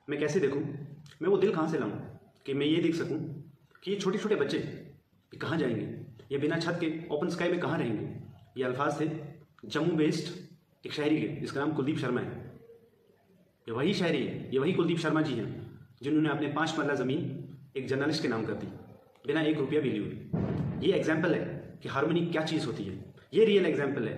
मैं कैसे देखूं? मैं वो दिल कहाँ से लाऊं कि मैं ये देख सकूं कि ये छोटे छोटे बच्चे ये कहाँ जाएंगे, ये बिना छत के ओपन स्काई में कहाँ रहेंगे। ये अल्फाज थे जम्मू बेस्ड एक शायरी के, जिसका नाम कुलदीप शर्मा है। ये वही शायरी है, ये वही कुलदीप शर्मा जी हैं जिन्होंने अपने 5 मरला ज़मीन एक जर्नलिस्ट के नाम कर दी बिना 1 रुपया भी लिए। ये एग्जाम्पल है कि हारमोनी क्या चीज़ होती है। ये रियल एग्जाम्पल है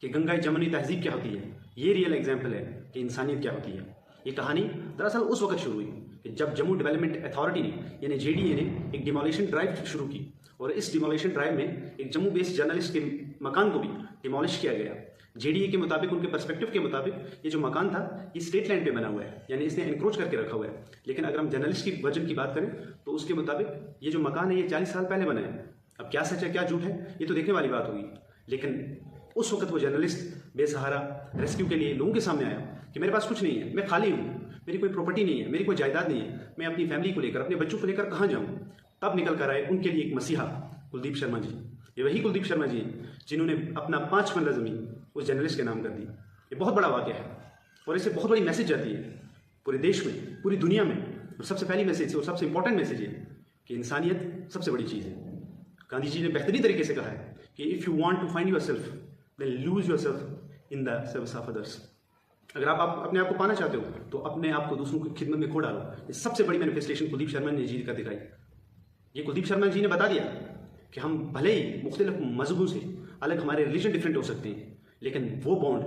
कि गंगा जमुनी तहजीब क्या होती है। ये रियल एग्जाम्पल है कि इंसानियत क्या होती है। ये कहानी दरअसल उस वक्त शुरू हुई कि जब जम्मू डेवलपमेंट अथॉरिटी ने यानी JDA ने एक डिमोलिशन ड्राइव शुरू की, और इस डिमोलिशन ड्राइव में एक जम्मू बेस्ड जर्नलिस्ट के मकान को भी डिमोलिश किया गया। JDA के मुताबिक, उनके पर्सपेक्टिव के मुताबिक, ये जो मकान था ये स्टेट लैंड पे बना हुआ है, यानी इसने एनक्रोच करके रखा हुआ है। लेकिन अगर हम जर्नलिस्ट की वर्जन की बात करें तो उसके मुताबिक ये जो मकान है ये 40 साल पहले बना है। अब क्या सच है क्या झूठ है ये तो देखने वाली बात होगी। लेकिन उस वक्त वो जर्नलिस्ट बेसहारा रेस्क्यू के लिए लोगों के सामने आया कि मेरे पास कुछ नहीं है, मैं खाली हूँ, मेरी कोई प्रॉपर्टी नहीं है, मेरी कोई जायदाद नहीं है, मैं अपनी फैमिली को लेकर, अपने बच्चों को लेकर कहाँ जाऊँ। तब निकल कर आए उनके लिए एक मसीहा कुलदीप शर्मा जी। ये वही कुलदीप शर्मा जी जिन्होंने अपना 5 मरला ज़मीन उस जर्नलिस्ट के नाम कर दी। ये बहुत बड़ा वाक़या है और इससे बहुत बड़ी मैसेज जाती है पूरे देश में, पूरी दुनिया में। और सबसे पहली मैसेज और सबसे इंपॉर्टेंट मैसेज है कि इंसानियत सबसे बड़ी चीज़ है। गांधी जी ने बेहतरीन तरीके से कहा है कि if you want to find yourself then lose yourself in the service of others. अगर आप अपने आप को पाना चाहते हो तो अपने आप को दूसरों की खिदमत में खो डालो। ये सबसे बड़ी मैनिफेस्टेशन कुलदीप शर्मा जी का दिखाई। ये कुलदीप शर्मा जी ने बता दिया कि हम भले ही मुख्तलिफ मजहबों से अलग, हमारे रिलीजन डिफरेंट हो सकते हैं, लेकिन वो बॉन्ड,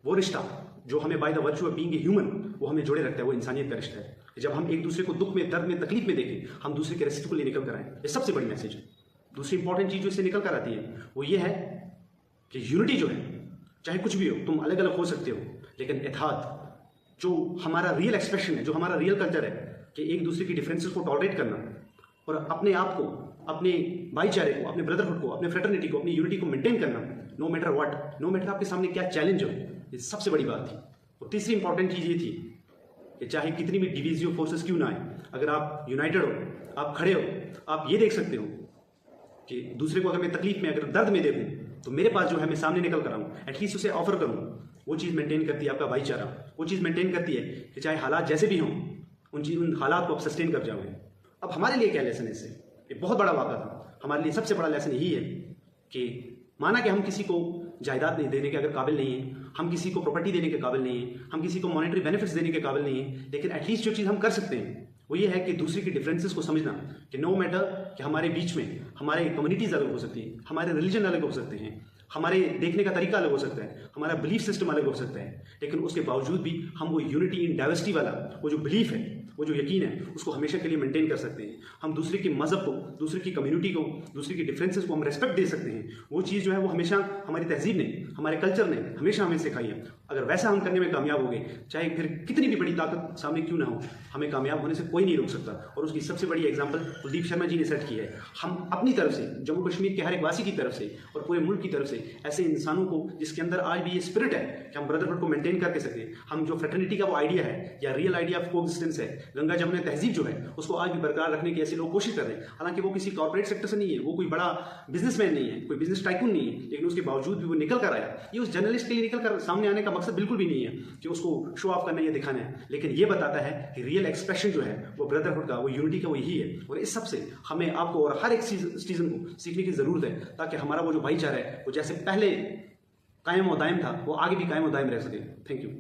वो रिश्ता जो हमें by the virtue of being a human वो हमें जोड़े रखता है, वो इंसानियत का रिश्ता है। जब हम एक दूसरे को दुख में, दर्द में, तकलीफ में देखें, हम दूसरे के रिश्ते को लिए निकल कर आएँ। ये सबसे बड़ी मैसेज है। दूसरी इंपॉर्टेंट चीज़ जो इससे निकल कर आती है वो ये है कि यूनिटी जो है, चाहे कुछ भी हो, तुम अलग अलग हो सकते हो, लेकिन इत्तेहाद जो हमारा रियल एक्सप्रेशन है, जो हमारा रियल कल्चर है कि एक दूसरे की डिफरेंसेस को टॉलरेट करना और अपने आप को, अपने भाईचारे को, अपने ब्रदरहुड को, अपने फ्रेटर्निटी को, अपनी यूनिटी को मेंटेन करना, no matter what, no matter आपके सामने क्या चैलेंज हो, ये सबसे बड़ी बात थी। और तीसरी इंपॉर्टेंट चीज़ ये थी कि चाहे कितनी भी डिवीजिव फोर्सेस क्यों ना आए, अगर आप यूनाइटेड हो, आप खड़े हो, आप ये देख सकते हो कि दूसरे को अगर मैं तकलीफ में, अगर दर्द में देखूँ तो मेरे पास जो है मैं सामने निकल कर आऊँ, एटलीस्ट उसे ऑफर करूँ। वो चीज़ मेंटेन करती है आपका भाईचारा। वो चीज़ मेंटेन करती है कि चाहे हालात जैसे भी हों, उन हालात को आप सस्टेन कर जाओगे। अब हमारे लिए क्या लेसन है इससे? ये बहुत बड़ा वाक़ा था। हमारे लिए सबसे बड़ा लेसन यही है कि माना कि हम किसी को जायदाद नहीं देने के अगर काबिल नहीं है, हम किसी को प्रॉपर्टी देने के काबिल नहीं है, हम किसी को मॉनेटरी बेनिफिट्स देने के काबिल नहीं है, लेकिन एटलीस्ट जो चीज़ हम कर सकते हैं वो ये है कि दूसरे की डिफरेंसेस को समझना कि नो मैटर कि हमारे बीच में हमारे कम्युनिटीज़ अलग हो सकती हैं, हमारे रिलीजन अलग हो सकते हैं, हमारे देखने का तरीका अलग हो सकता है, हमारा बिलीफ सिस्टम अलग हो सकता है, लेकिन उसके बावजूद भी हम वो यूनिटी इन डाइवर्सिटी वाला वो जो बिलीफ है, वो जो यकीन है, उसको हमेशा के लिए मेंटेन कर सकते हैं। हम दूसरे के मज़हब को, दूसरे की कम्युनिटी को, दूसरे की डिफरेंसेस को हम रेस्पेक्ट दे सकते हैं। वो चीज़ जो है वो हमेशा हमारी तहजीब ने, हमारे कल्चर ने हमेशा हमें सिखाई है। अगर वैसा हम करने में कामयाब हो गए, चाहे फिर कितनी भी बड़ी ताकत सामने क्यों ना हो, हमें कामयाब होने से कोई नहीं रोक सकता। और उसकी सबसे बड़ी एग्जाम्पल कुलदीप शर्मा जी ने सेट की है। हम अपनी तरफ से, जम्मू कश्मीर के हर एक वासी की तरफ से और पूरे मुल्क की तरफ से ऐसे इंसानों को जिसके अंदर आज भी ये स्पिरिट है कि हम ब्रदरहुड को मेंटेन करके सकें, हम जो फ्रेटर्निटी का वो आइडिया है या रियल आइडिया ऑफ कोएग्जिस्टेंस है, गंगा जमुना तहजीब जो है उसको आज भी बरकरार रखने की ऐसे लोग कोशिश कर रहे हैं। हालांकि वो किसी कॉर्पोरेट सेक्टर से नहीं है, वो कोई बड़ा बिजनेसमैन नहीं है, कोई बिजनेस टाइकून नहीं है, लेकिन उसके बावजूद भी वो निकल कर आया। ये उस जर्नलिस्ट के लिए निकल कर सामने आने का मकसद बिल्कुल भी नहीं है कि उसको शो ऑफ करना या दिखाना है, लेकिन ये बताता है कि रियल एक्सप्रेशन जो है वो ब्रदरहुड का, वो यूनिटी का, वो यही है। और इस सबसे हमें, आपको और हर एक सिटीजन को सीखने की जरूरत है, ताकि हमारा वो जो भाईचारा है वो जैसे पहले कायम और दायम था वो आगे भी कायम और दायम रह सके। Thank you.